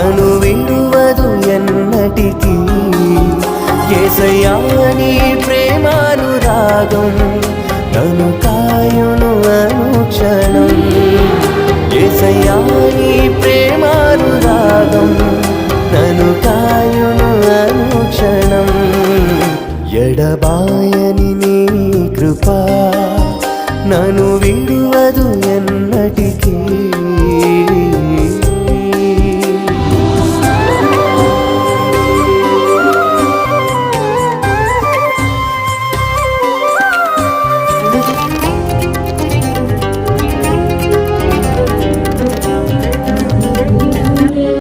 నన్ను విడువదు ఎన్నటికీ. యేసయ్యా నీ ప్రేమానురాగం నన్ను కాయును అనుక్షణం. యేసయ్యా నీ ప్రేమానురాగం నన్ను కాయును అనుక్షణం. ఎడబాయ